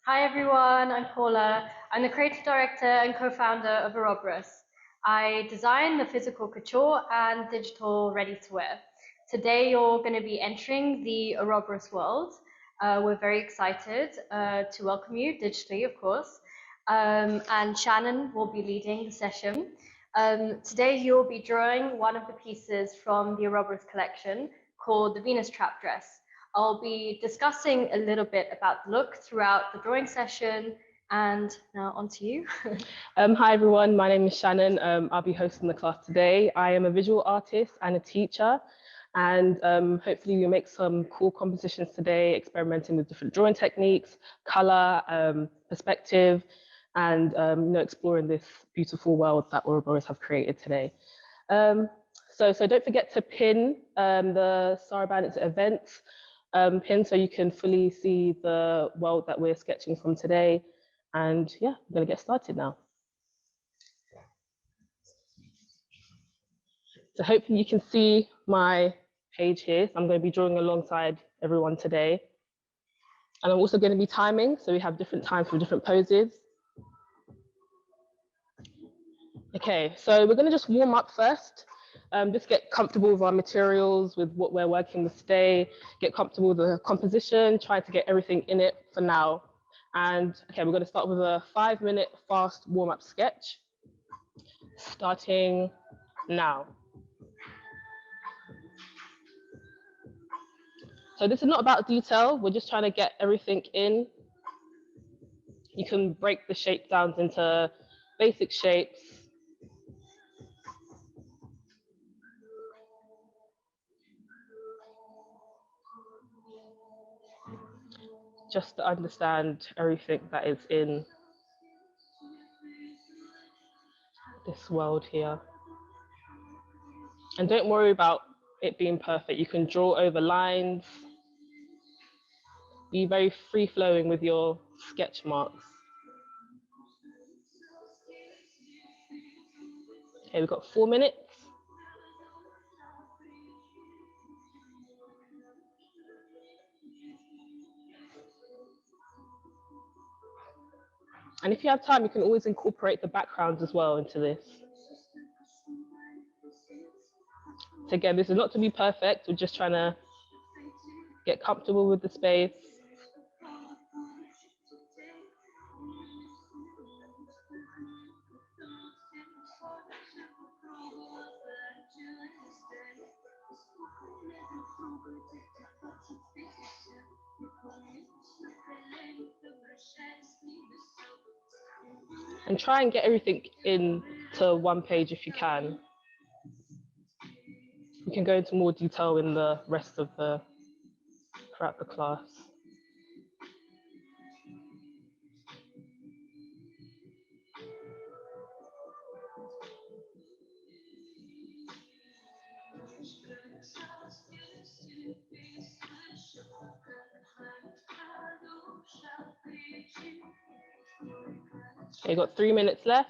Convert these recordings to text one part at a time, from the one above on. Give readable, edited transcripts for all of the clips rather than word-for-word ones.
Hi everyone, I'm Paula. I'm the creative director and co-founder of Auroboros. I design the physical couture and digital ready-to-wear. Today you're going to be entering the Auroboros world. We're very excited to welcome you digitally, of course. And Shannon will be leading the session. Today you'll be drawing one of the pieces from the Auroboros collection called the Venus Trap Dress. I'll be discussing a little bit about the look throughout the drawing session, and now on to you. Hi everyone, my name is Shannon. I'll be hosting the class today. I am a visual artist and a teacher, and hopefully we'll make some cool compositions today, experimenting with different drawing techniques, color, perspective, and exploring this beautiful world that Auroboros have created today. So don't forget to pin the Sarabande events pin so you can fully see the world that we're sketching from today. And yeah, I'm gonna get started now. So hopefully you can see my page here. I'm going to be drawing alongside everyone today. And I'm also going to be timing, so we have different times for different poses. Okay, so we're going to just warm up first. Just get comfortable with our materials, with what we're working with today, get comfortable with the composition, try to get everything in it for now. And okay, we're going to start with a 5-minute fast warm-up sketch, starting now. So this is not about detail, we're just trying to get everything in. You can break the shape down into basic shapes. Just to understand everything that is in this world here. And don't worry about it being perfect. You can draw over lines. Be very free-flowing with your sketch marks. Okay, we've got 4 minutes. And if you have time, you can always incorporate the backgrounds as well into this. So again, this is not to be perfect. We're just trying to get comfortable with the space. And try and get everything into one page if you can. We can go into more detail in the rest of throughout the class. Okay, you've got 3 minutes left.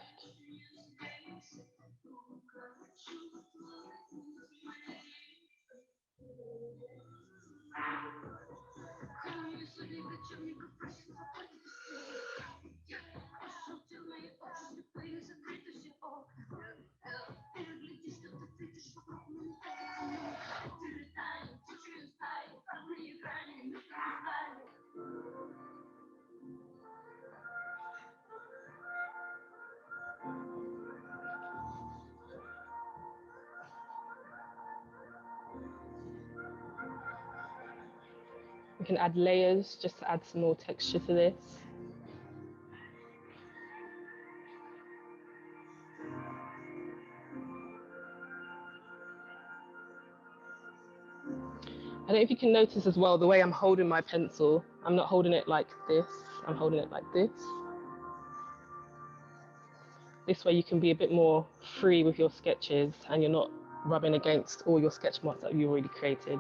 We can add layers just to add some more texture to this. I don't know if you can notice as well the way I'm holding my pencil. I'm not holding it like this, I'm holding it like this. This way you can be a bit more free with your sketches and you're not rubbing against all your sketch marks that you already created.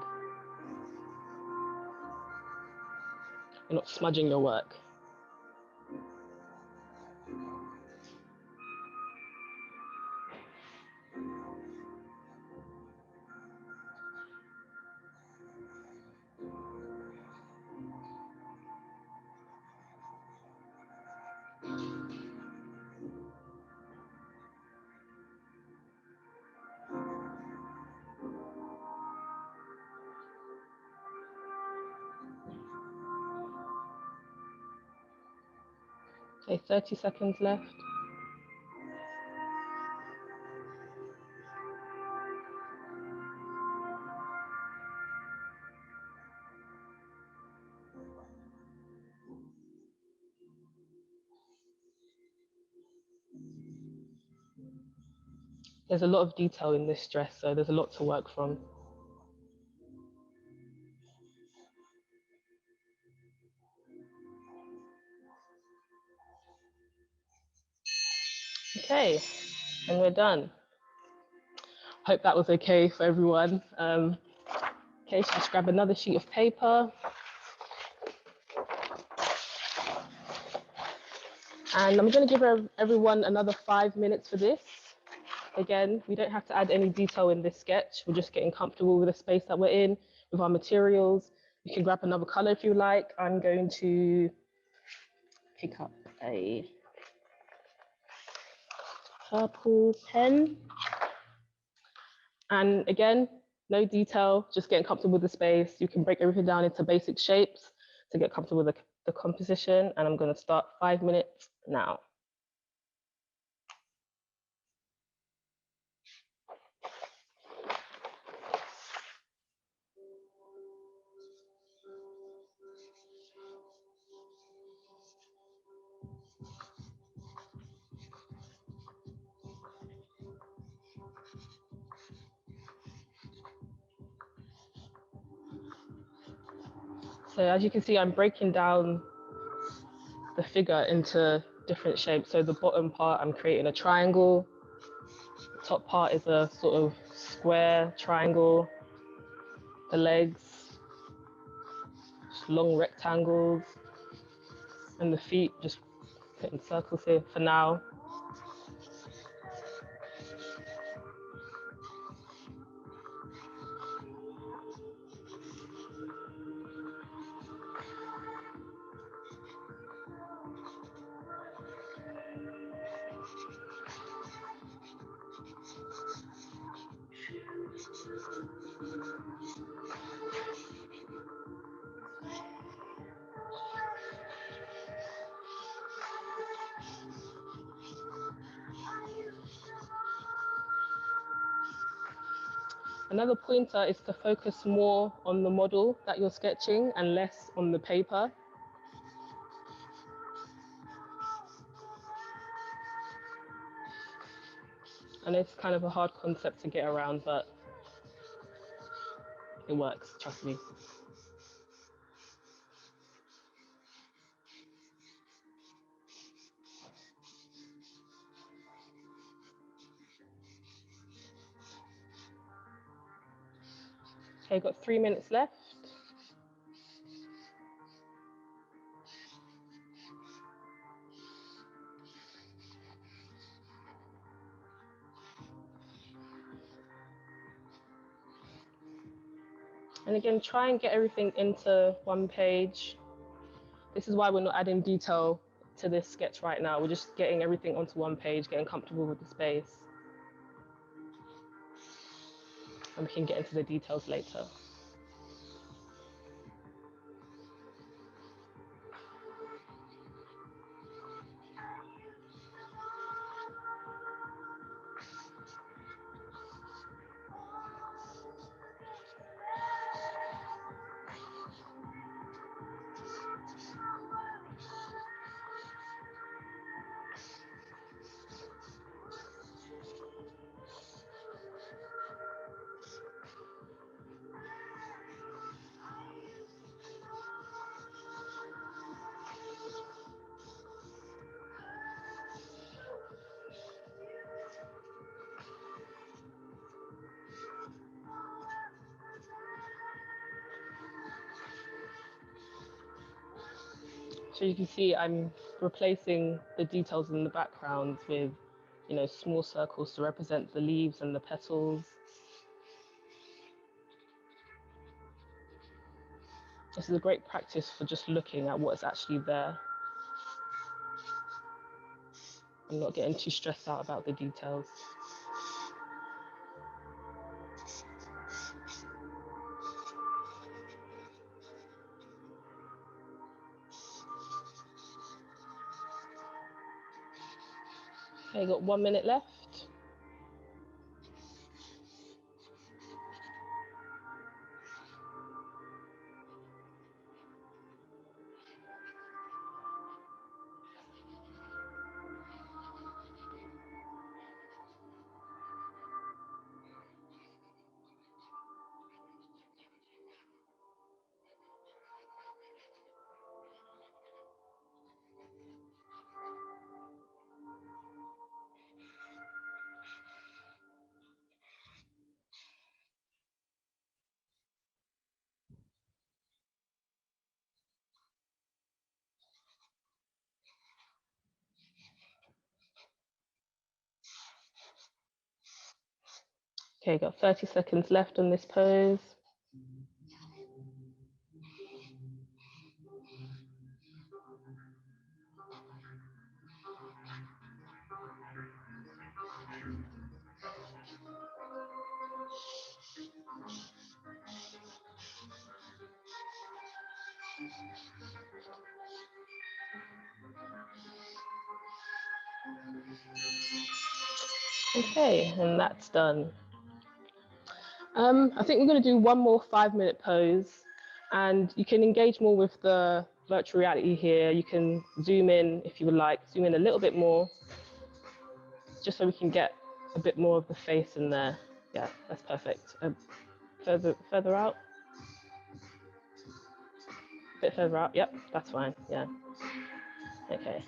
You're not smudging your work. Okay, 30 seconds left. There's a lot of detail in this dress, so there's a lot to work from. Okay, and we're done. Hope that was okay for everyone. Okay, so just grab another sheet of paper. And I'm going to give everyone another 5 minutes for this. Again, we don't have to add any detail in this sketch. We're just getting comfortable with the space that we're in, with our materials. You can grab another color if you like. I'm going to pick up a purple pen. And again, no detail, just getting comfortable with the space. You can break everything down into basic shapes to get comfortable with the composition. And I'm going to start 5 minutes now. So as you can see, I'm breaking down the figure into different shapes. So the bottom part, I'm creating a triangle. The top part is a sort of square triangle. The legs, just long rectangles. And the feet, just putting circles here for now. Another pointer is to focus more on the model that you're sketching and less on the paper. And it's kind of a hard concept to get around, but it works, trust me. Okay, got 3 minutes left. And again, try and get everything into one page. This is why we're not adding detail to this sketch right now. We're just getting everything onto one page, getting comfortable with the space. And we can get into the details later. So you can see I'm replacing the details in the background with, small circles to represent the leaves and the petals. This is a great practice for just looking at what's actually there and not getting too stressed out about the details. Okay, got 1 minute left. Okay, got 30 seconds left on this pose. Okay, and that's done. I think we're going to do one more 5-minute pose, and you can engage more with the virtual reality here. You can zoom in if you would like, zoom in a little bit more, just so we can get a bit more of the face in there. Yeah, that's perfect. Further out. A bit further out. Yep, that's fine. Yeah. Okay.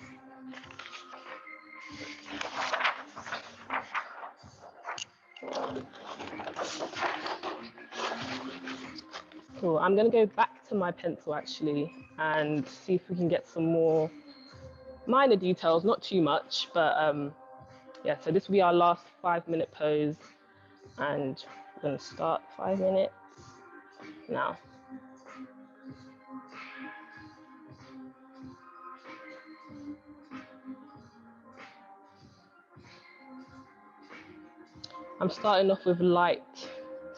Cool. I'm going to go back to my pencil actually and see if we can get some more minor details, not too much, but yeah, so this will be our last 5-minute pose, and we're going to start 5 minutes now. I'm starting off with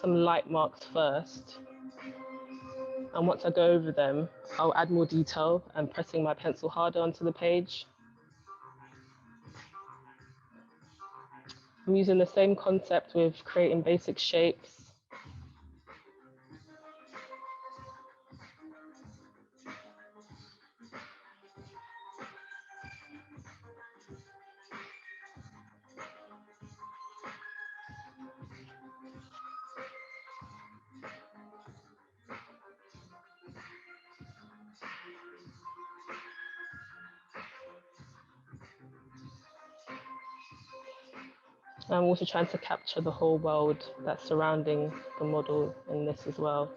some light marks first. And once I go over them, I'll add more detail and pressing my pencil harder onto the page. I'm using the same concept with creating basic shapes. I'm also trying to capture the whole world that's surrounding the model in this as well.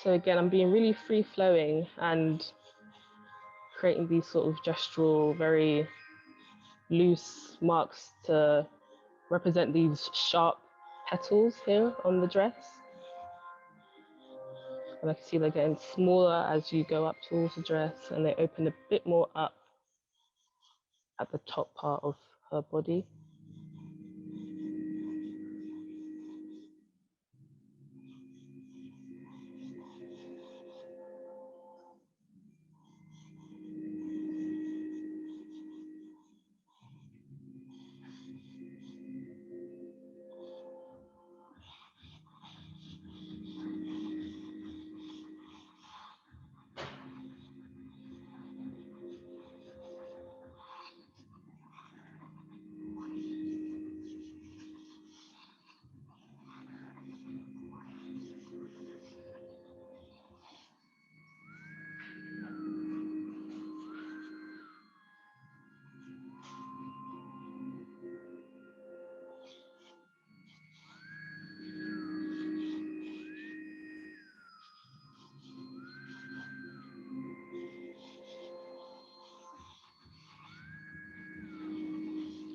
So again, I'm being really free-flowing and creating these sort of gestural, very loose marks to represent these sharp petals here on the dress. And I can see they're getting smaller as you go up towards the dress, and they open a bit more up at the top part of her body.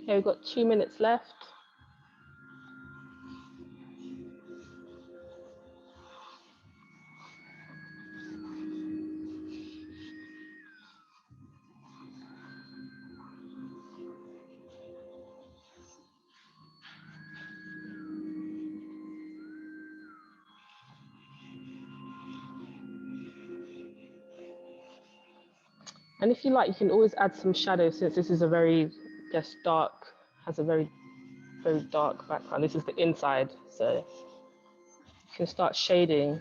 Okay, we've got 2 minutes left. And if you like, you can always add some shadow, since this is a very, I guess, dark, has a very, very dark background. This is the inside, so you can start shading.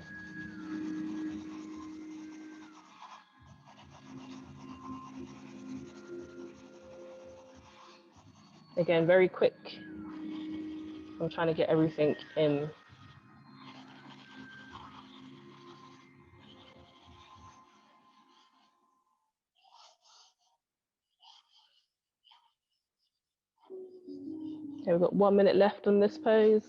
Again, very quick. I'm trying to get everything in. Okay, we've got 1 minute left on this pose.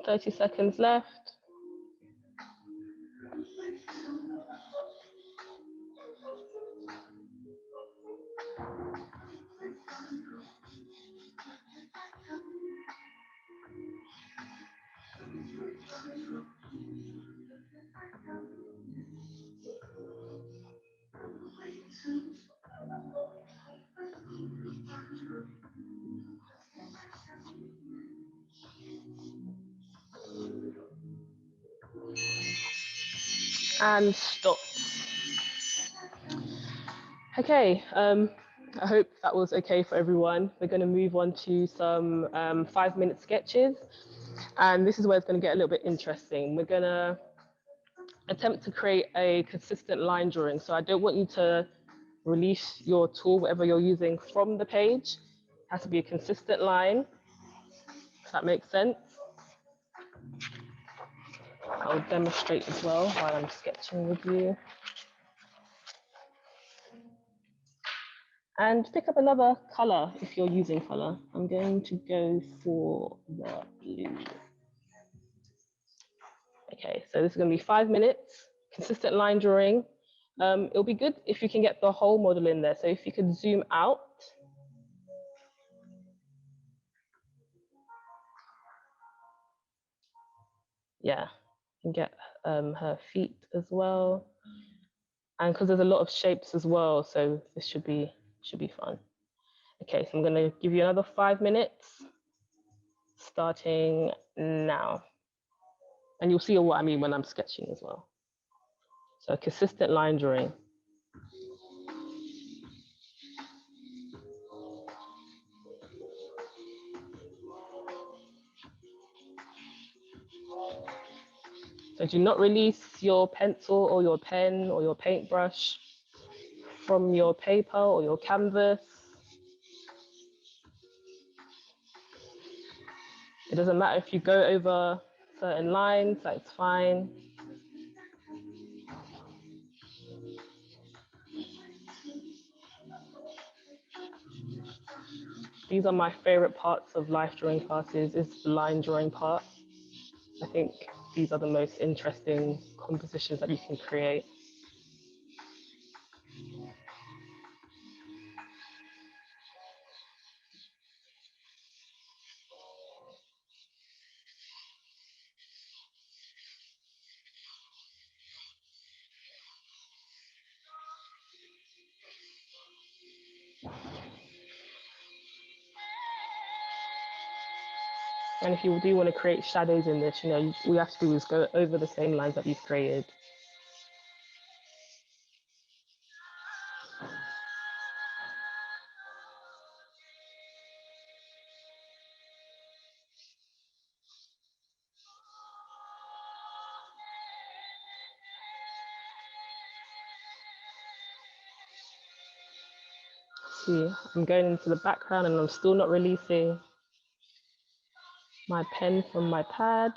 30 seconds left. And stop. Okay, I hope that was okay for everyone. We're going to move on to some 5-minute sketches. And this is where it's going to get a little bit interesting. We're going to attempt to create a consistent line drawing. So I don't want you to release your tool, whatever you're using, from the page. It has to be a consistent line, if that makes sense. I'll demonstrate as well while I'm sketching with you. And pick up another color if you're using color. I'm going to go for the blue. Okay, so this is going to be 5 minutes, consistent line drawing. It'll be good if you can get the whole model in there. So if you could zoom out. Yeah, you can get her feet as well. And because there's a lot of shapes as well, so this should be fun. Okay, so I'm going to give you another 5 minutes, starting now. And you'll see what I mean when I'm sketching as well. So consistent line drawing. So do not release your pencil or your pen or your paintbrush from your paper or your canvas. It doesn't matter if you go over certain lines, that's fine. These are my favorite parts of life drawing classes, is the line drawing part. I think these are the most interesting compositions that you can create. And if you do want to create shadows in this, all you have to do is go over the same lines that you've created. See, I'm going into the background and I'm still not releasing. my pen from my pad.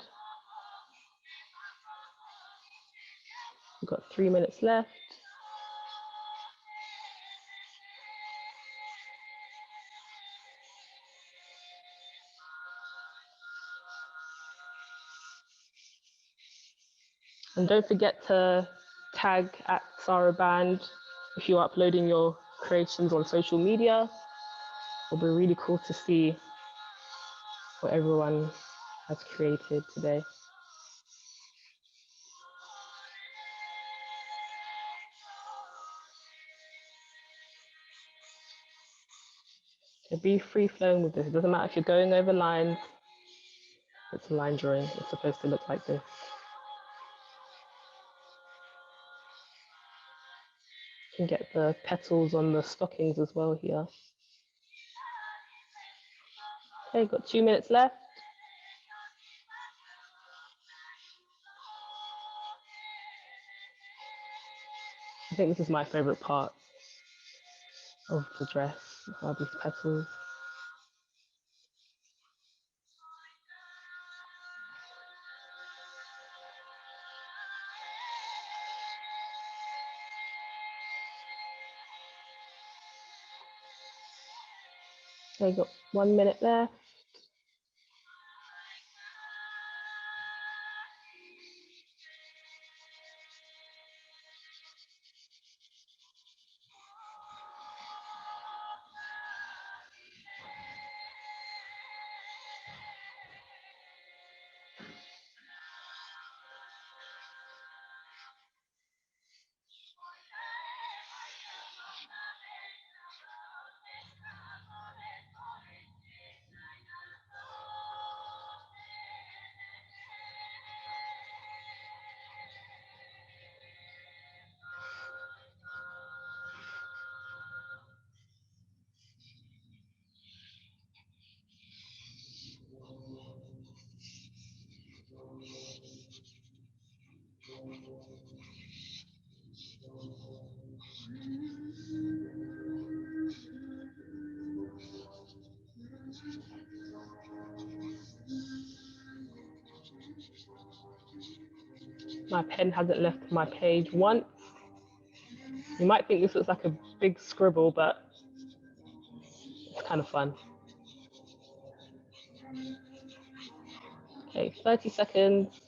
We've got 3 minutes left. And don't forget to tag at Sarabande if you're uploading your creations on social media. It'll be really cool to see what everyone has created today. So be free flowing with this. It doesn't matter if you're going over lines, it's a line drawing. It's supposed to look like this. You can get the petals on the stockings as well here. Okay, got 2 minutes left. I think this is my favorite part of the dress, are these petals. Okay, got 1 minute left. My pen hasn't left my page once. You might think this looks like a big scribble, but it's kind of fun. Okay, 30 seconds.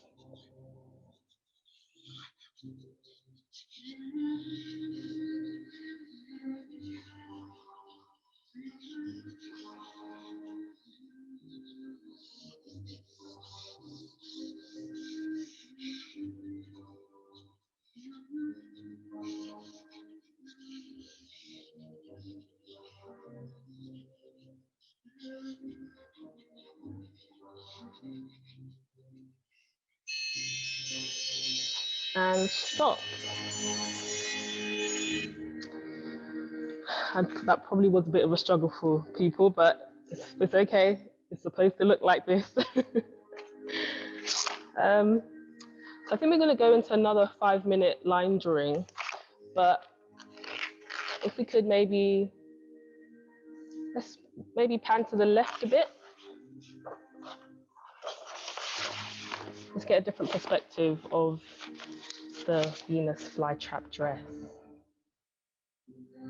And stop. And that probably was a bit of a struggle for people, but it's okay. It's supposed to look like this. So I think we're going to go into another 5-minute line drawing, but if we could let's maybe pan to the left a bit. Let's get a different perspective of the Venus flytrap dress.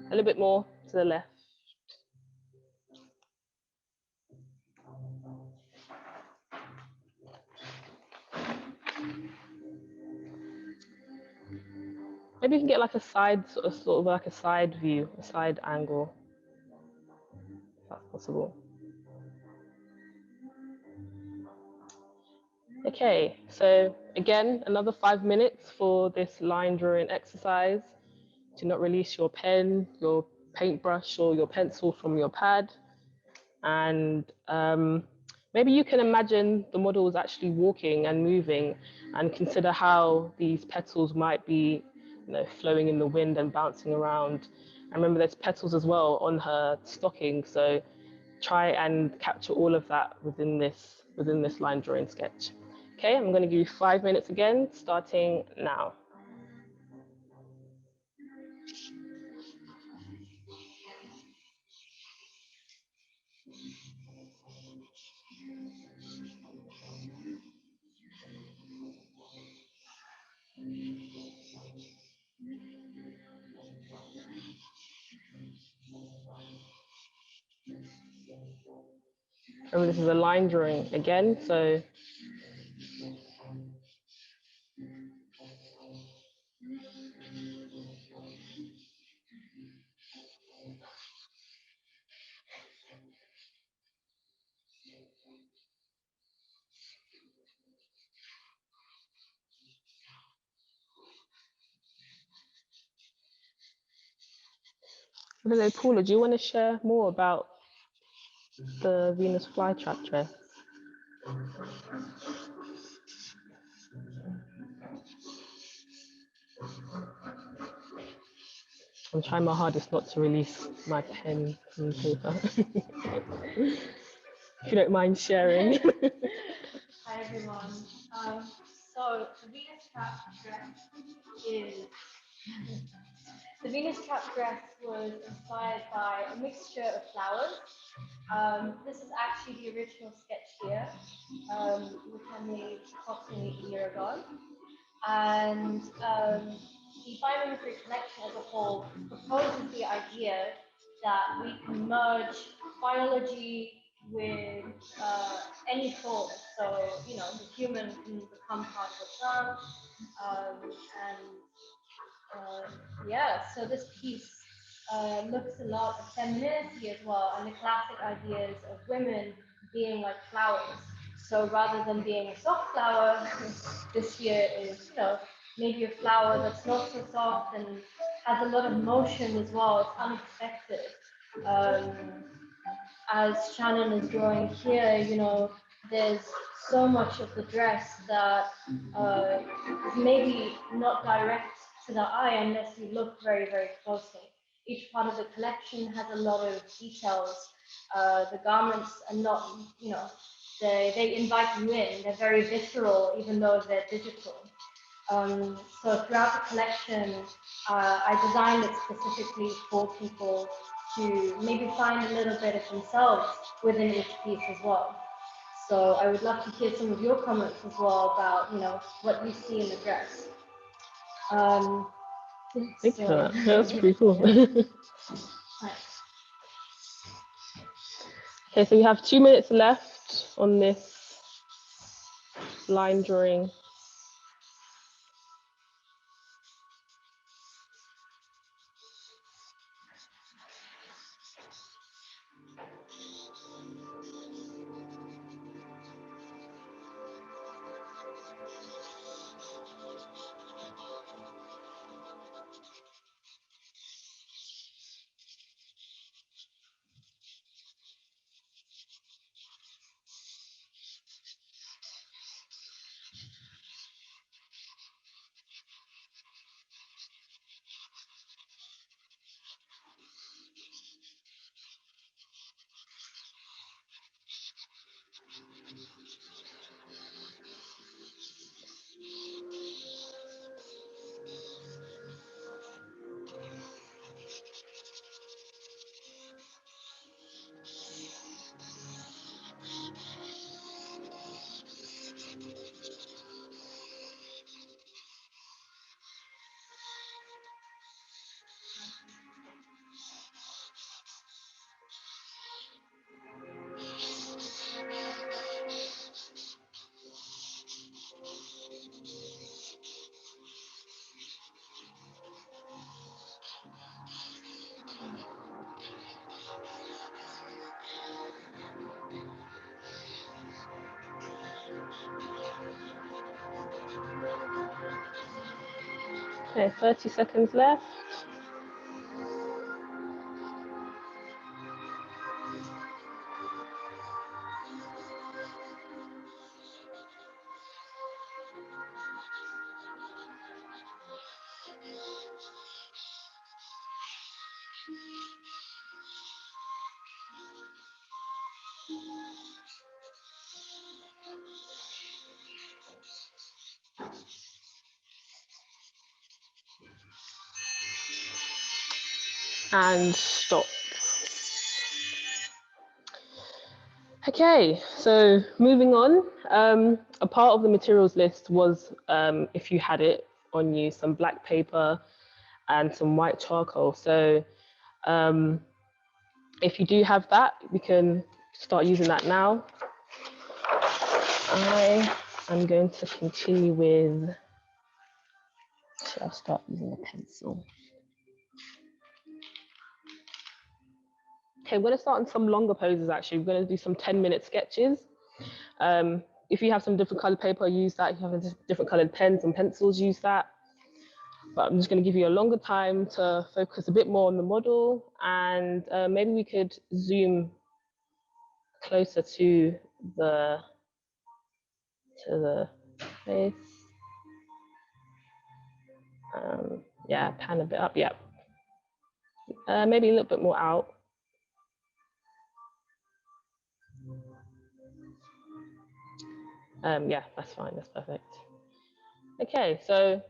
A little bit more to the left. Maybe you can get like a side, sort of like a side view, a side angle, if that's possible. Okay, so again, another 5 minutes for this line drawing exercise. Do not release your pen, your paintbrush, or your pencil from your pad. And maybe you can imagine the model is actually walking and moving, and consider how these petals might be, flowing in the wind and bouncing around. And remember, there's petals as well on her stocking, so try and capture all of that within this line drawing sketch. Okay, I'm going to give you 5 minutes again, starting now. Remember, this is a line drawing again, so hello, Paula, do you want to share more about the Venus flytrap dress? I'm trying my hardest not to release my pen and paper. If you don't mind sharing. Hi everyone. So the Venus trap dress is the Venus trap dress was inspired by a mixture of flowers. This is actually the original sketch here, which I made approximately a year ago. And the biomimicry collection as a whole proposes the idea that we can merge biology with any form. So, you know, the human can become part of the plant. Yeah, so this piece looks a lot of femininity as well, and the classic ideas of women being like flowers. So rather than being a soft flower, this year is, you know, maybe a flower that's not so soft and has a lot of motion as well. It's unexpected. As Shannon is drawing here, you know, there's so much of the dress that is maybe not direct to the eye unless you look very, very closely. Each part of the collection has a lot of details. The garments are not, you know, they invite you in. They're very visceral, even though they're digital. So throughout the collection, I designed it specifically for people to maybe find a little bit of themselves within each piece as well. So I would love to hear some of your comments as well about, you know, what you see in the dress. Thanks for that. That's pretty cool. Okay, so we have 2 minutes left on this line drawing. Okay, 30 seconds left. And stop. Okay, so moving on, a part of the materials list was, if you had it on you, some black paper and some white charcoal. So if you do have that, we can start using that now. I am going to continue with, I'll start using a pencil. Okay, we're going to start on some longer poses actually. We're going to do some 10-minute sketches. If you have some different colored paper, use that. If you have different colored pens and pencils, use that. But I'm just going to give you a longer time to focus a bit more on the model, and maybe we could zoom closer to the face. Yeah, pan a bit up. Yeah, maybe a little bit more out. Yeah, that's fine. That's perfect. Okay, so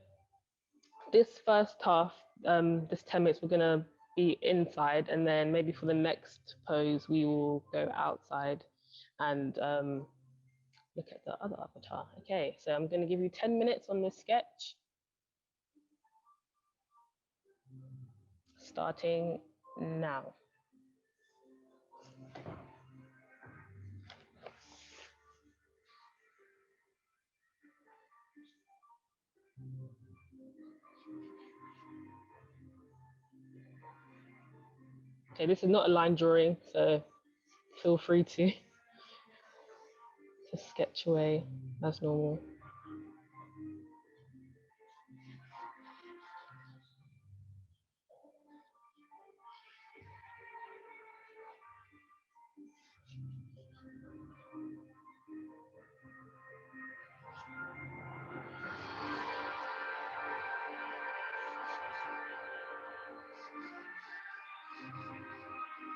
this first half, this 10 minutes, we're going to be inside, and then maybe for the next pose, we will go outside and look at the other avatar. Okay, so I'm going to give you 10 minutes on this sketch. Starting now. Okay, this is not a line drawing, so feel free to sketch away as normal.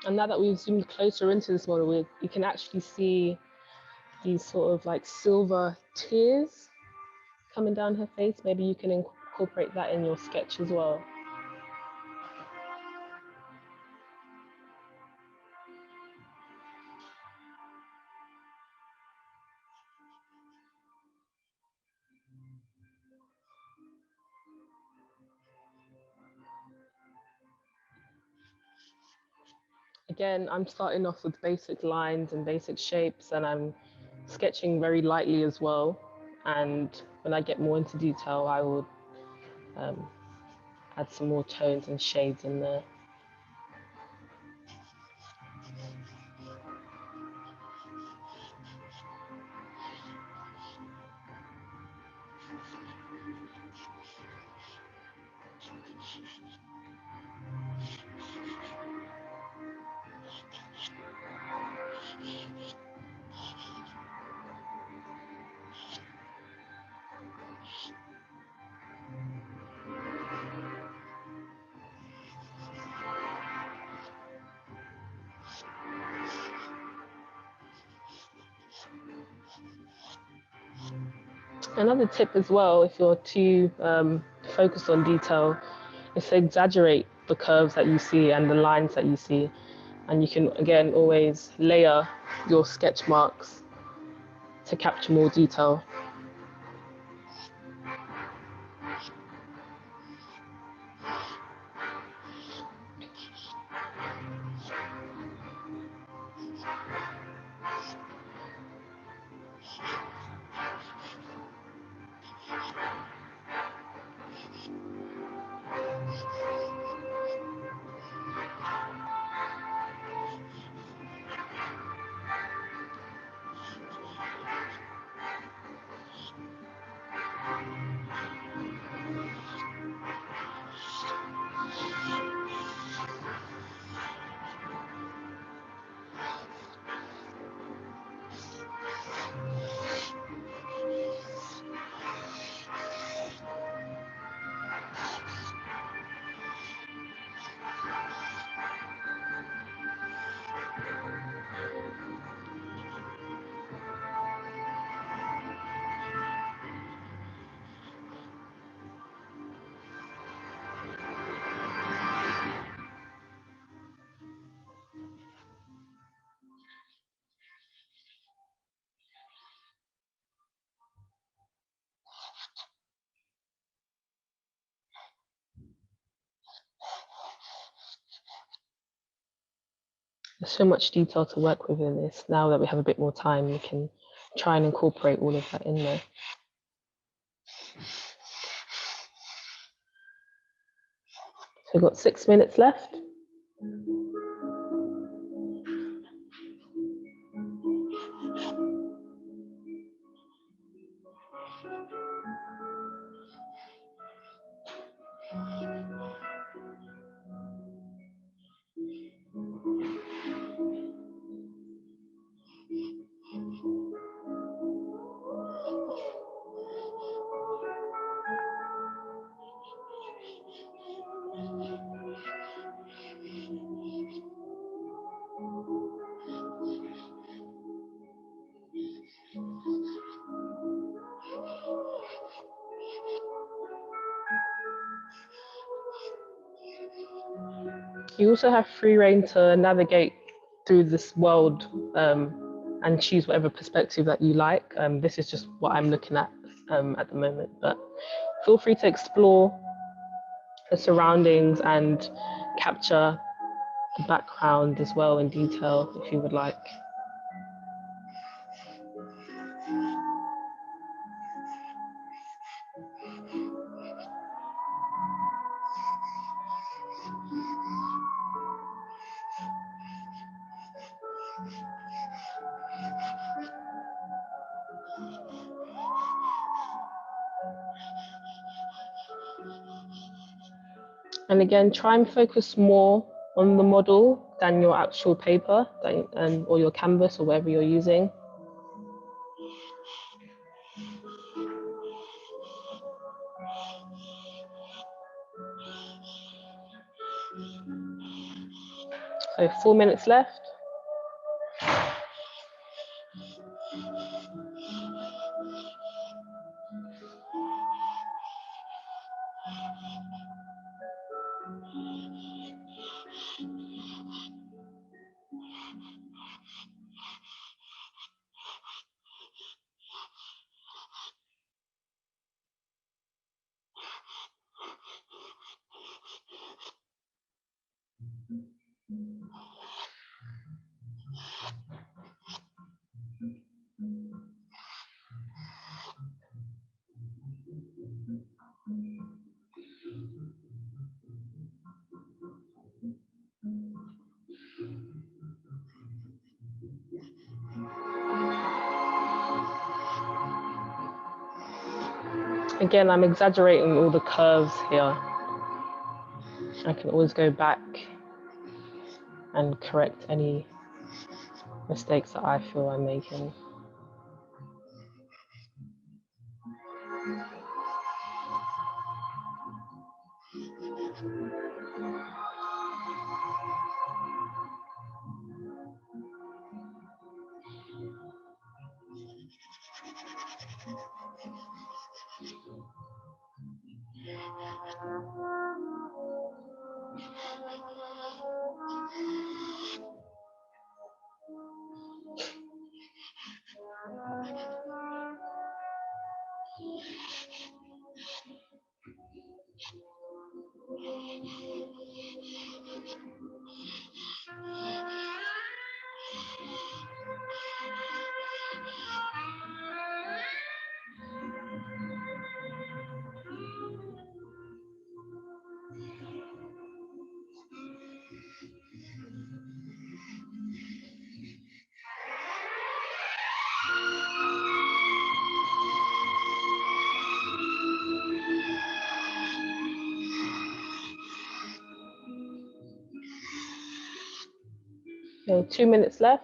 And now that we've zoomed closer into this model, you can actually see these sort of like silver tears coming down her face. Maybe you can incorporate that in your sketch as well. Again, I'm starting off with basic lines and basic shapes, and I'm sketching very lightly as well. And when I get more into detail, I will add some more tones and shades in there. Another tip as well, if you're too focused on detail, is to exaggerate the curves that you see and the lines that you see. And you can, again, always layer your sketch marks to capture more detail. There's so much detail to work with in this. Now that we have a bit more time, we can try and incorporate all of that in there. So we've got 6 minutes left. You also have free reign to navigate through this world and choose whatever perspective that you like. This is just what I'm looking at the moment, but feel free to explore the surroundings and capture the background as well in detail if you would like. And again, try and focus more on the model than your actual paper or your canvas or whatever you're using. So 4 minutes left. Again, I'm exaggerating all the curves here. I can always go back and correct any mistakes that I feel I'm making. So 2 minutes left.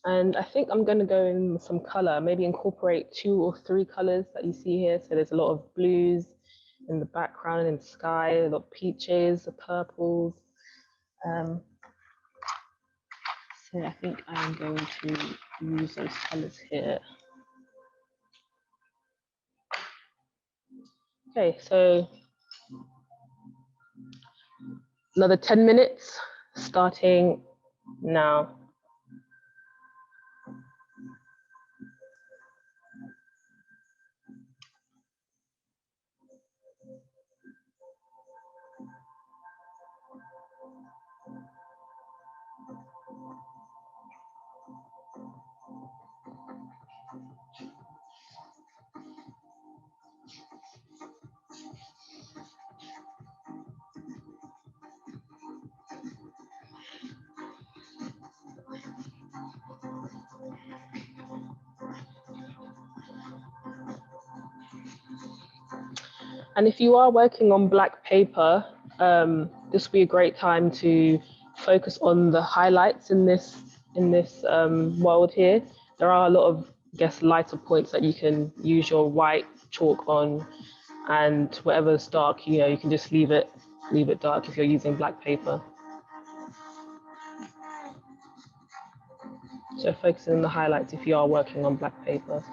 And I think I'm going to go in with some color, maybe incorporate 2 or 3 colors that you see here. So there's a lot of blues in the background, in the sky, a lot of peaches, the purples. So I think I'm going to use those colors here. Okay, so another 10 minutes starting now. And if you are working on black paper, this would be a great time to focus on the highlights in this world here. There are a lot of, I guess, lighter points that you can use your white chalk on, and whatever's dark, you can just leave it dark if you're using black paper. So focusing on the highlights if you are working on black paper.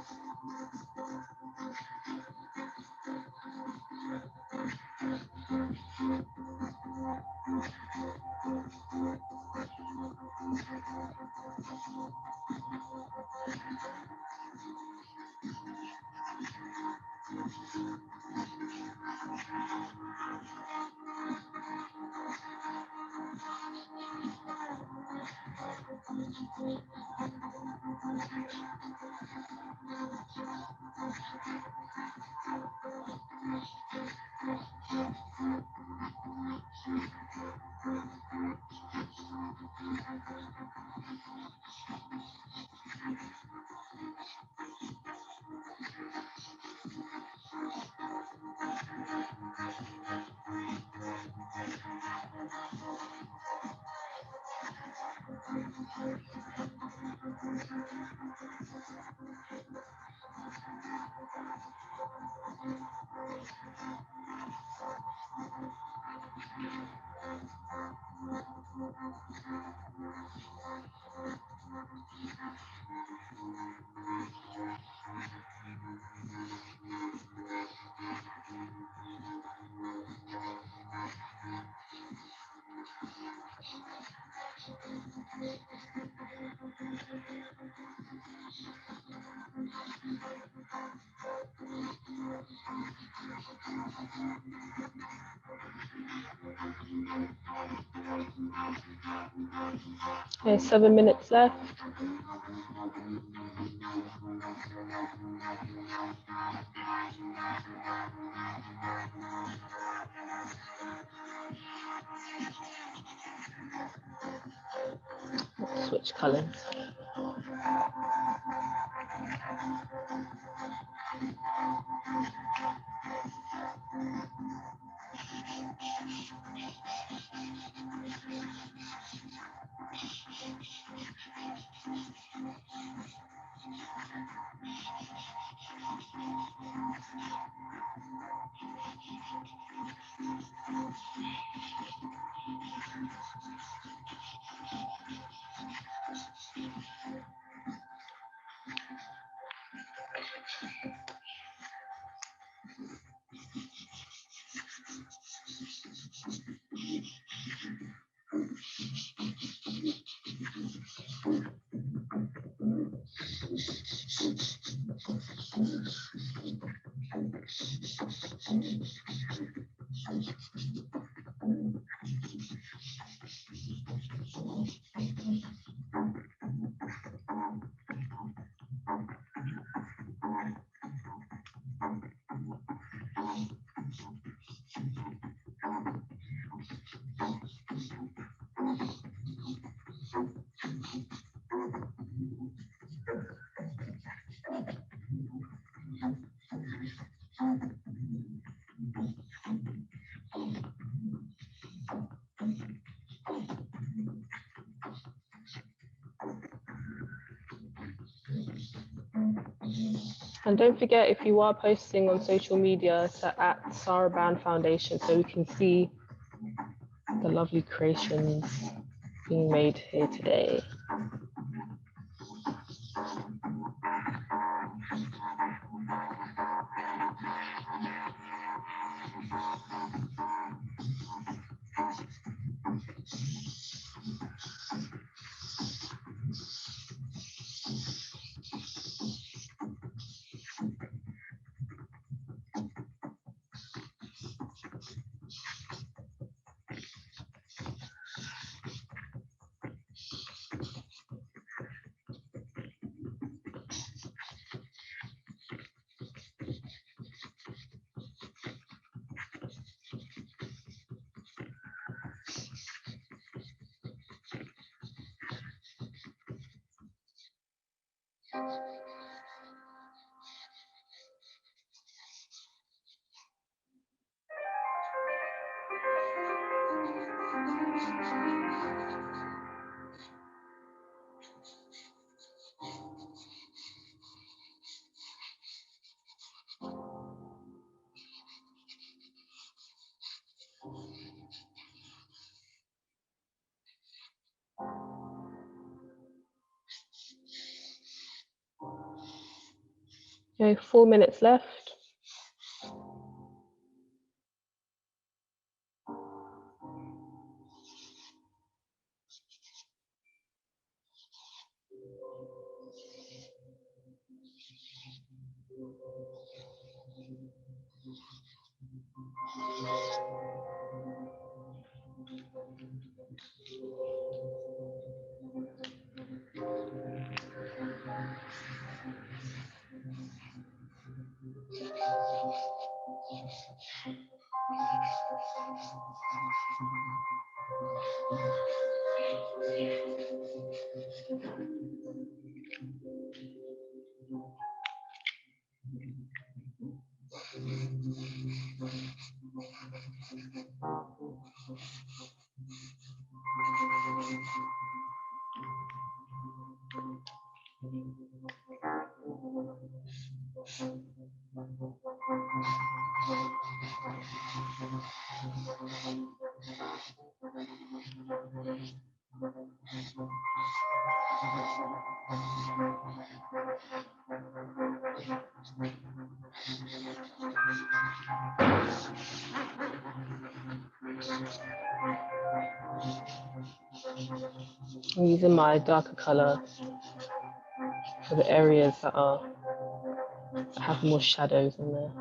Okay, 7 minutes left. Let's switch colors. And don't forget, if you are posting on social media, to @Sarabande Foundation, so we can see the lovely creations being made here today. Okay, 4 minutes left. I'm using my darker color for the areas that have more shadows in there.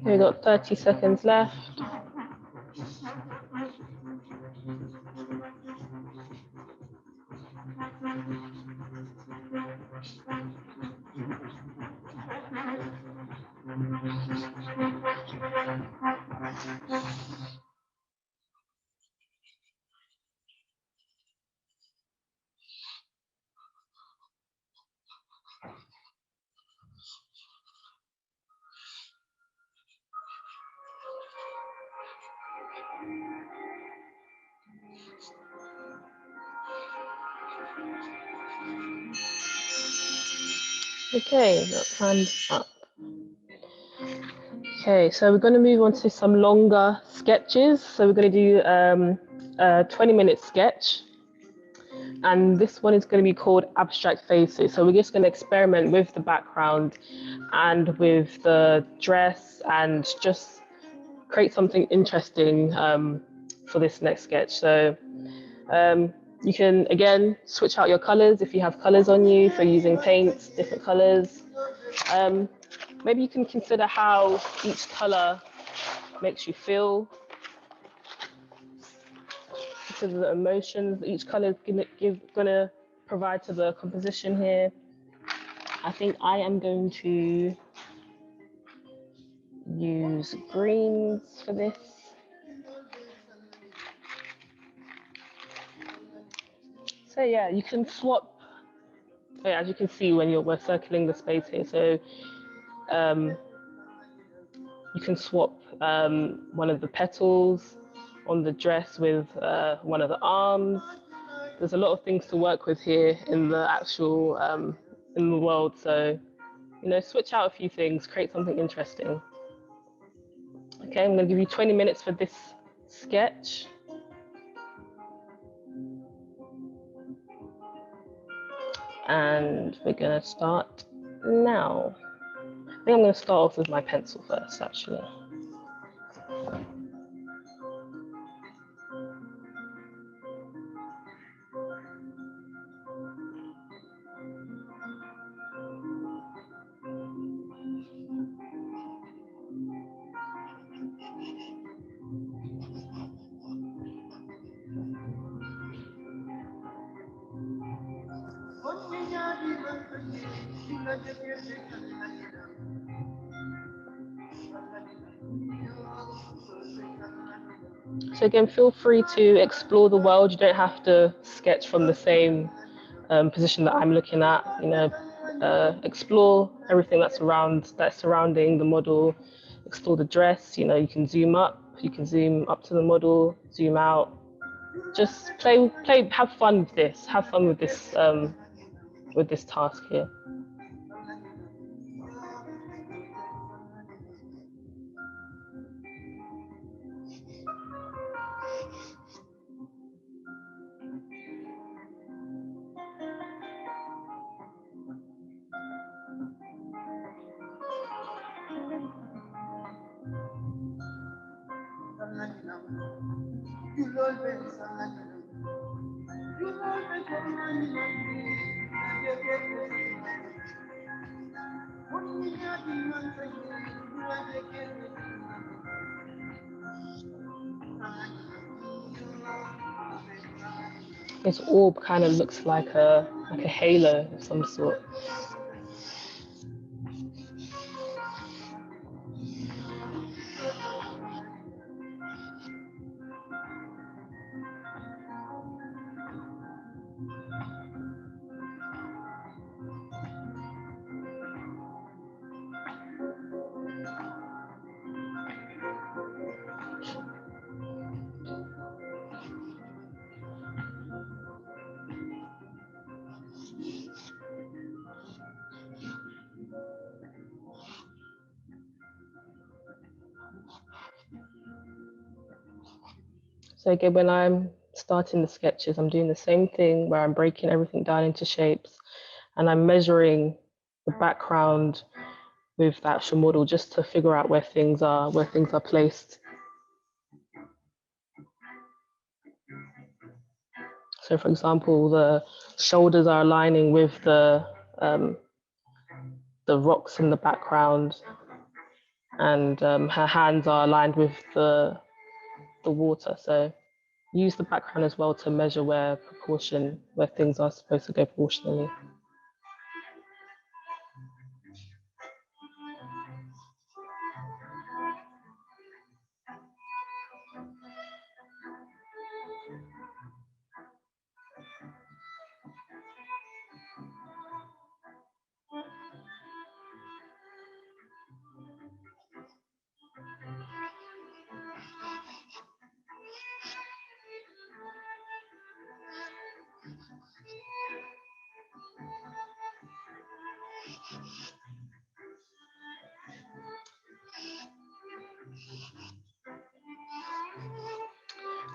We've got 30 seconds left. Okay, hands up. Okay, so we're going to move on to some longer sketches. So we're going to do a 20-minute sketch. And this one is going to be called Abstract Faces. So we're just going to experiment with the background and with the dress and just create something interesting for this next sketch. So you can, again, switch out your colors if you have colors on you, so using paints, different colors. Maybe you can consider how each color makes you feel, because of the emotions each color is gonna provide to the composition here. I think I am going to use greens for this. So yeah, you can swap, as you can see when we're circling the space here. So you can swap one of the petals on the dress with one of the arms. There's a lot of things to work with here in the actual, in the world. So, you know, switch out a few things, create something interesting. Okay, I'm going to give you 20 minutes for this sketch. And we're going to start now. I think I'm going to start off with my pencil first, actually. So again, feel free to explore the world. You don't have to sketch from the same position that I'm looking at. You know, explore everything that's surrounding the model. Explore the dress. You know, you can zoom up. You can zoom up to the model. Zoom out. Just play. Have fun with this. Have fun with this task here. This orb kind of looks like a halo of some sort. So again, when I'm starting the sketches, I'm doing the same thing where I'm breaking everything down into shapes and I'm measuring the background with the actual model just to figure out where things are placed. So for example, the shoulders are aligning with the rocks in the background, and her hands are aligned with the water. So use the background as well to measure where things are supposed to go proportionally.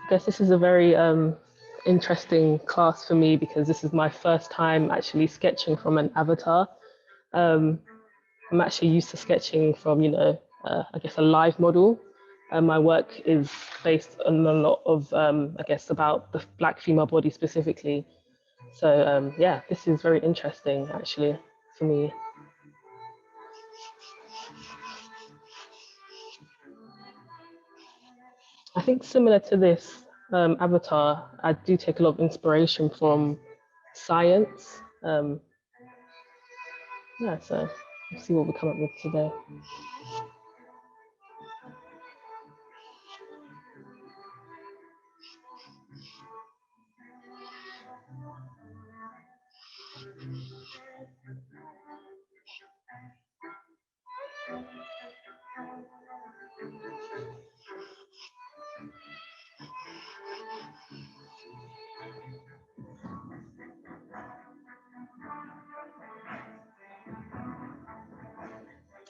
I guess this is a very interesting class for me because this is my first time actually sketching from an avatar. Um, I'm actually used to sketching from, I guess a live model. My work is based on a lot of, I guess, about the Black female body specifically. So yeah, this is very interesting actually for me. I think similar to this avatar, I do take a lot of inspiration from science. Yeah, so let's see what we come up with today.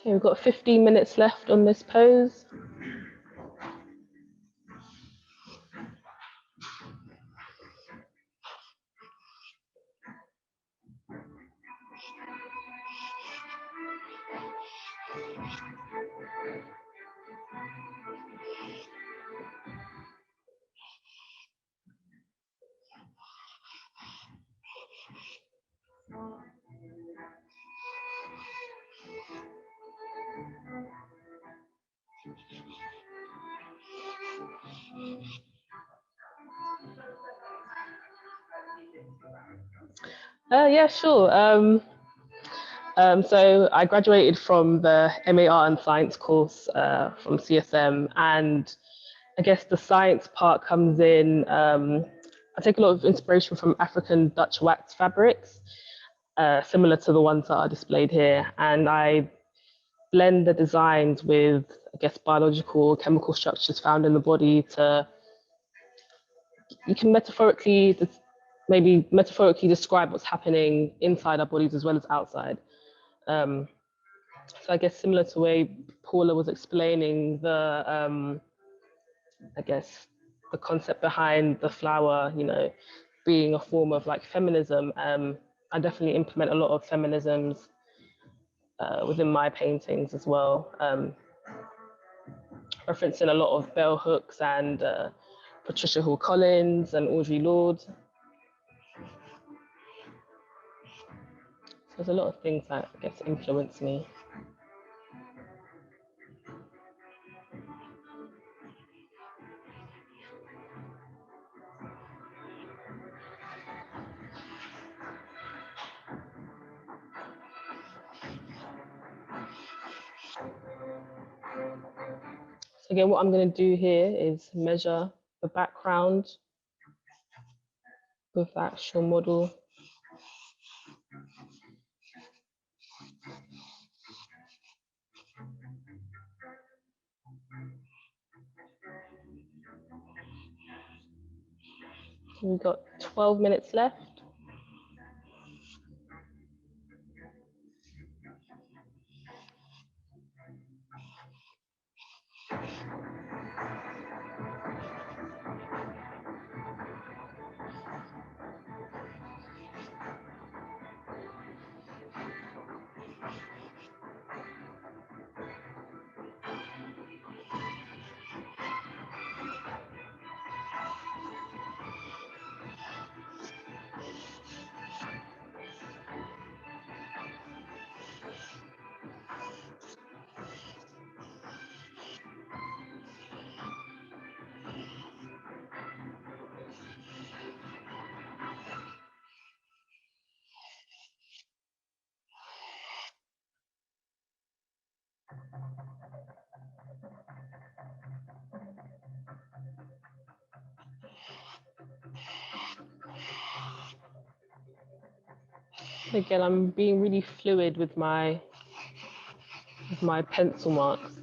Okay, we've got 15 minutes left on this pose. Yeah, sure. So I graduated from the MA Art and Science course from CSM, and I guess the science part comes in. I take a lot of inspiration from African Dutch wax fabrics, similar to the ones that are displayed here, and I blend the designs with, I guess, biological chemical structures found in the body to, you can maybe metaphorically describe what's happening inside our bodies as well as outside. So I guess similar to the way Paula was explaining I guess the concept behind the flower, being a form of like feminism. I definitely implement a lot of feminisms within my paintings as well, referencing a lot of bell hooks and Patricia Hall Collins and Audre Lorde. So there's a lot of things that I guess influence me. So again, what I'm going to do here is measure the background with the actual model. We've got 12 minutes left. Again, I'm being really fluid with my pencil marks.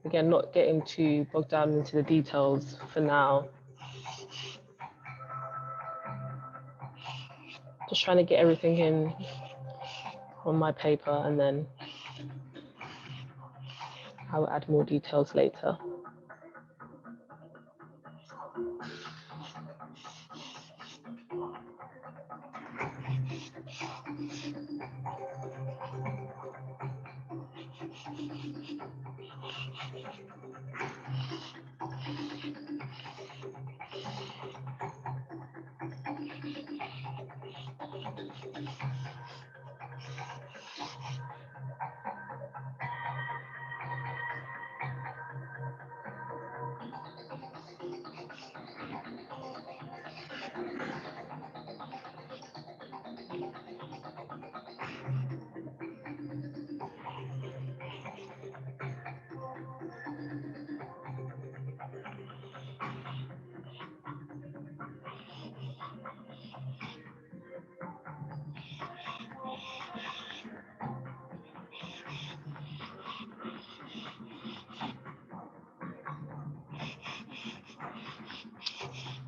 Again, not getting too bogged down into the details for now. Just trying to get everything in on my paper, and then I'll add more details later.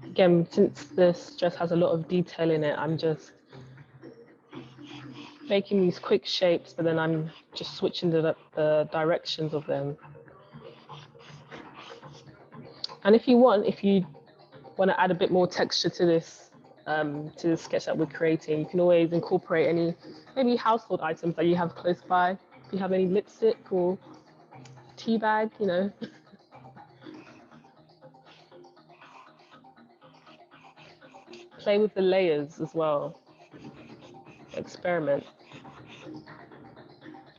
Again, since this dress has a lot of detail in it, I'm just making these quick shapes, but then I'm just switching the directions of them. And if you want to add a bit more texture to this, to the sketch that we're creating, you can always incorporate any maybe household items that you have close by. If you have any lipstick or tea bag, you know. Play with the layers as well. Experiment.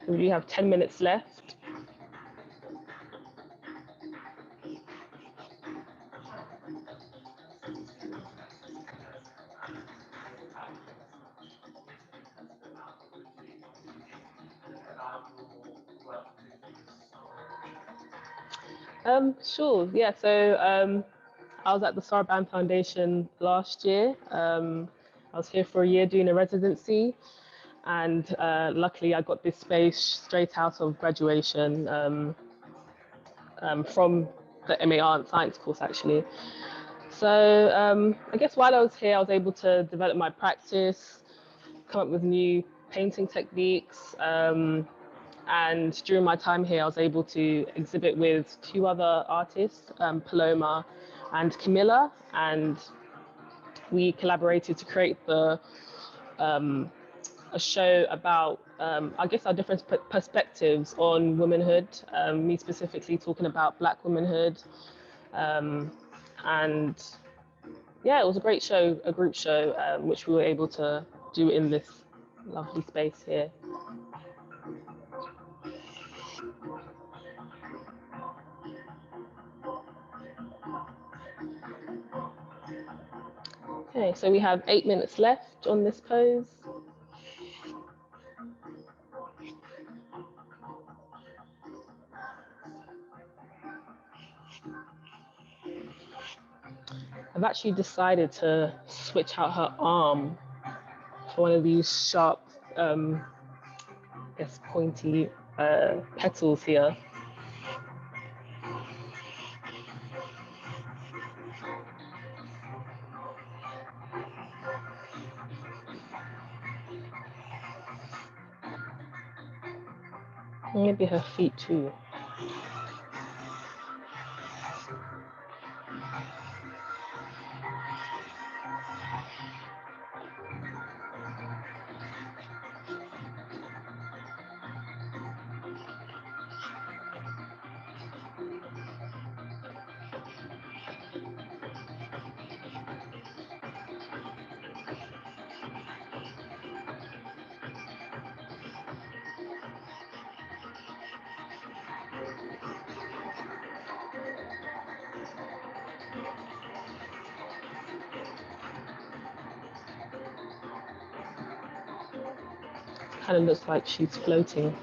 We have 10 minutes left. Sure, yeah. So I was at the Sarabande Foundation last year. I was here for a year doing a residency, and luckily I got this space straight out of graduation from the MA Art and Science course, actually. So I guess while I was here, I was able to develop my practice, come up with new painting techniques. And during my time here, I was able to exhibit with two other artists, Paloma and Camilla, and we collaborated to create a show about, I guess, our different perspectives on womanhood, me specifically talking about Black womanhood. And yeah, it was a great show, a group show, which we were able to do in this lovely space here. Okay, so we have 8 minutes left on this pose. I've actually decided to switch out her arm for one of these sharp, I guess pointy petals here. Maybe her feet too. Kind of looks like she's floating.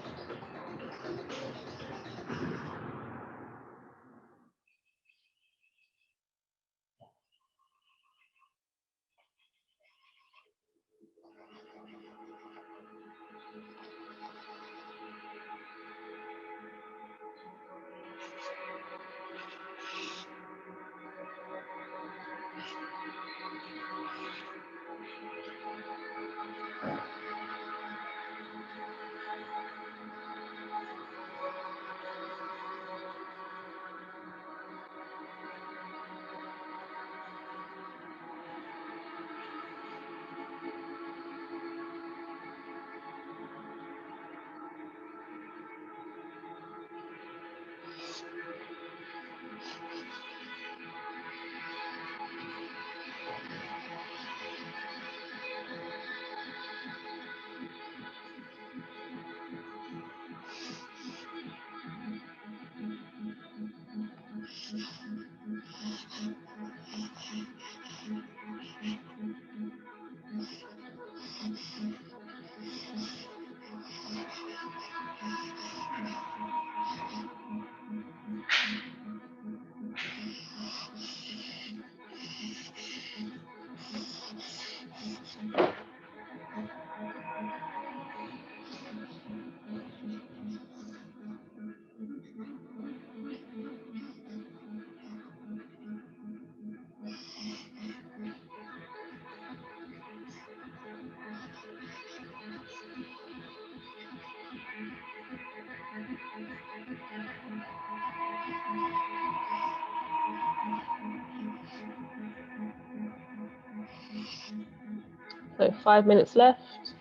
So 5 minutes left.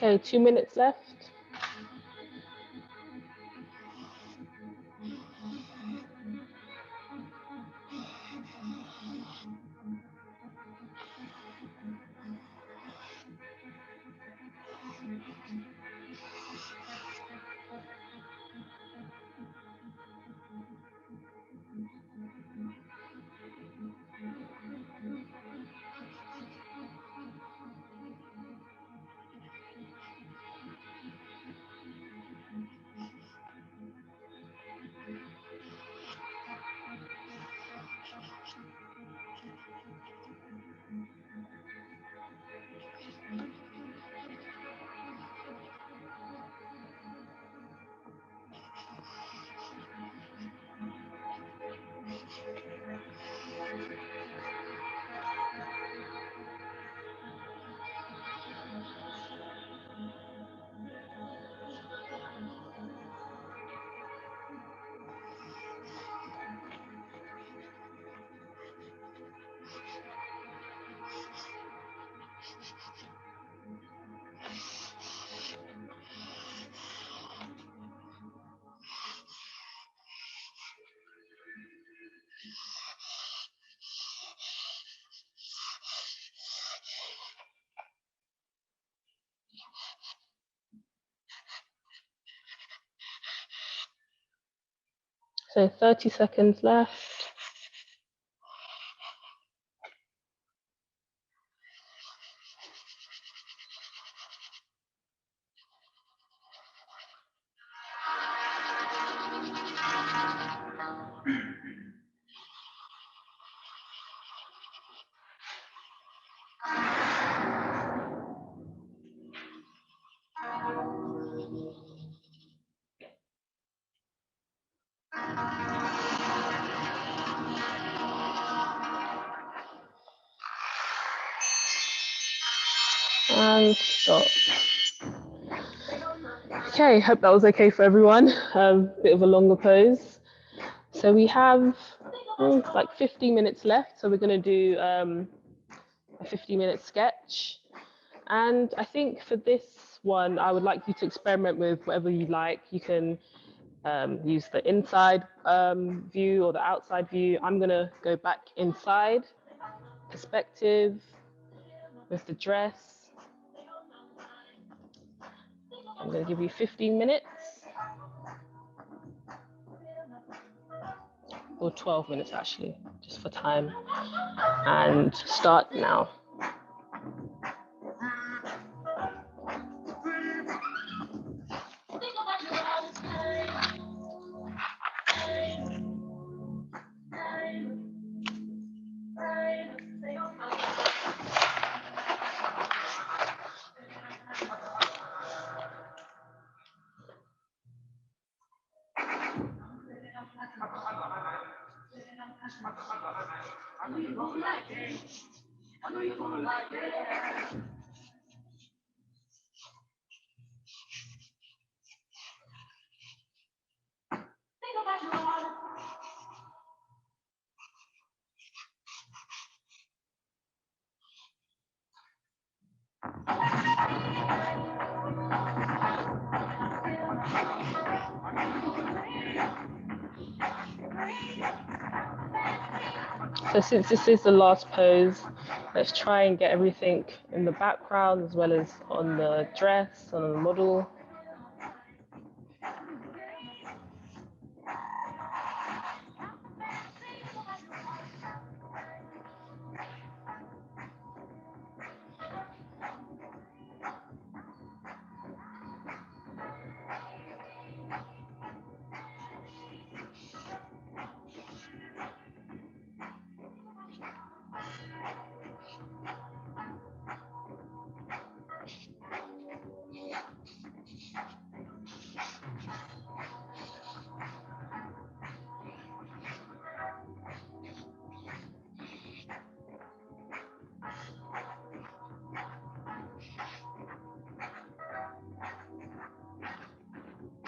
Okay, 2 minutes left. So 30 seconds left. And stop. Okay, hope that was okay for everyone. Bit of a longer pose. So we have like 50 minutes left. So we're going to do a 50-minute sketch. And I think for this one, I would like you to experiment with whatever you like. You can use the inside view or the outside view. I'm going to go back inside perspective with the dress. I'm going to give you 15 minutes or 12 minutes actually, just for time, and start now. So since this is the last pose, let's try and get everything in the background as well as on the dress, on the model.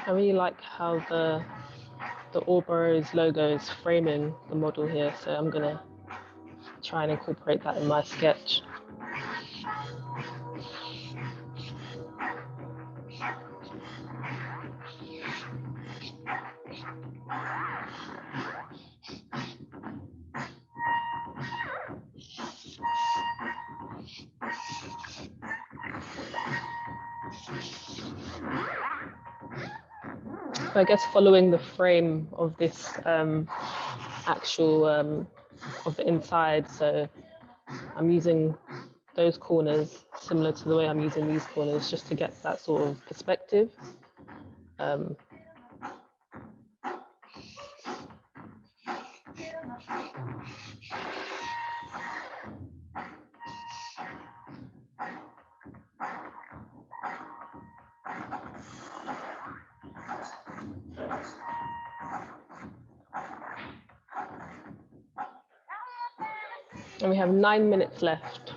I really like how the Auroboros logo is framing the model here, so I'm gonna try and incorporate that in my sketch. So I guess following the frame of this actual of the inside, so I'm using those corners similar to the way I'm using these corners just to get that sort of perspective. And we have 9 minutes left.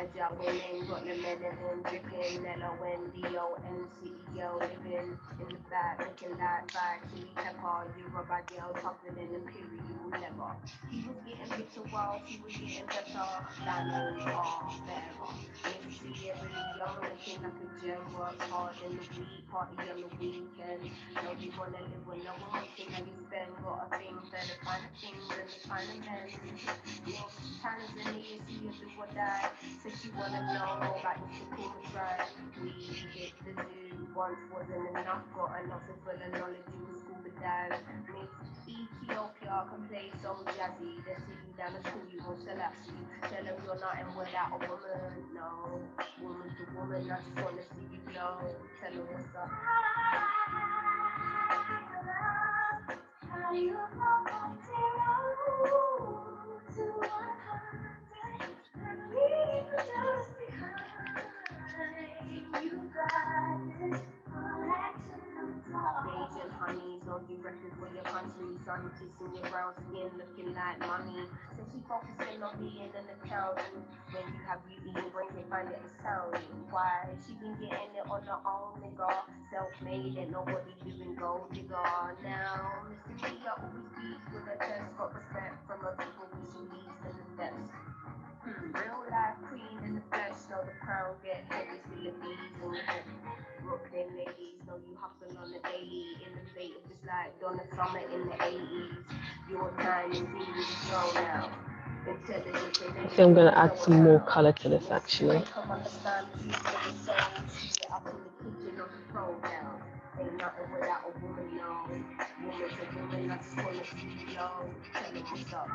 manager winning, got the melanin dripping, Nella Wendy-O, NCEO living in the back, looking like chili pepper, you're a bad girl, tougher than imperial leather. He was getting bitter while she was getting better, diamonds are fairer. And see every young looking like a gem, works hard in the week, party on the weekend. Know you wanna live with no one, think how you spend, got a thing for the finer things and the finer men. Tanzania, see you do or die. Said she wanna know more about the Sukuma tribe. We hit the zoo, once wasn't enough, got enough to full of knowledge, you can scuba dive. Ethiopia can play so jazzy, they see you down the school, you won't Selassie. Tell them you're not in without a woman, no. Woman to woman, I just wanna see you glow. Tell them what's up. How you from 0 to 100, and leave just behind. You got this action on top. Asian honeys, don't do records for your country. Sun kissing your brown skin, looking like mommy. So she focusing on being an accountant. When you have beauty and brains, they find it astounding. Why? She been getting it on her own, nigga. Self-made and nobody doing gold digger. Now, Mr. G, I always beats with a test. Got respect from her people when she leads to the steps. Real life queen in the flesh, know the crown get heavy, still a bees in your head. Brooklyn ladies, know you hustle on the daily. Innovative, just like Donna Summer in the 80s. Your time is in slow now. So I'm going to add some more color to this actually. Ain't nothing without a woman, no. Woman to woman, I just wanna see you low. Tell me what's up.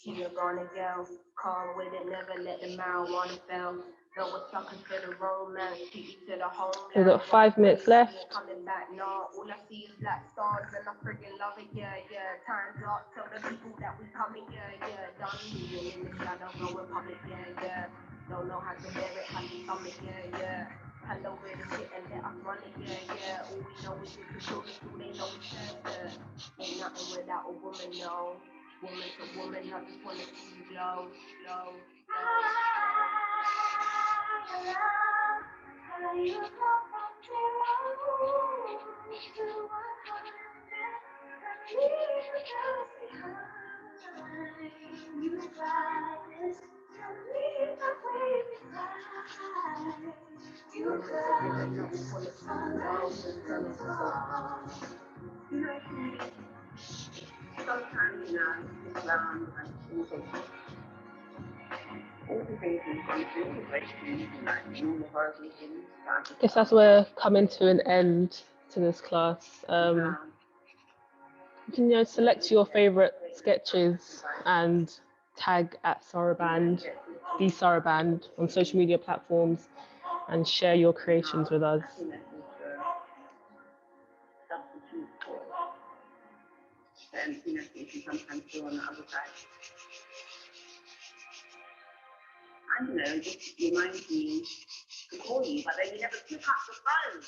You're gonna go, calm with it, never let the marijuana fail. Though we're suckers for the romance, keep you to the home. We've got 5 minutes left. Coming back, no, all I see is black stars and I friggin' love it, yeah, yeah. Time's up, tell the people that we coming, yeah, yeah. Done moving in the shadow, going public, yeah, yeah. Don't know how to bear it, how to stomach, yeah, yeah. Hand over the shit and let us run it, yeah, yeah. All we know is we control it, all they know is yeah. Ain't nothing without a woman, no. Woman to woman, I just wanna see you glow, glow, glow. How you go from 0 to 100, and leave just behind. You got this, and leave the way behind. You got this, sometimes, Islam and also all the things we've gone through, basically, like universal things. I guess as we're coming to an end to this class, you can select your favorite sketches and tag at Sarabande, the Sarabande on social media platforms and share your creations with us. And you can sometimes do on the other side. I don't know, just reminds me to call you, but then you never pick up the phone.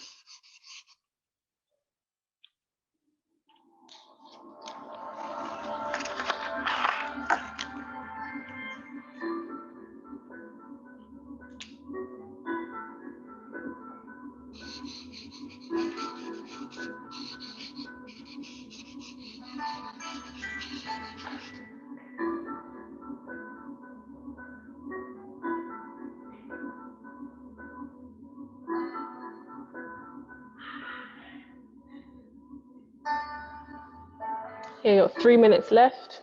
Okay, you've got 3 minutes left.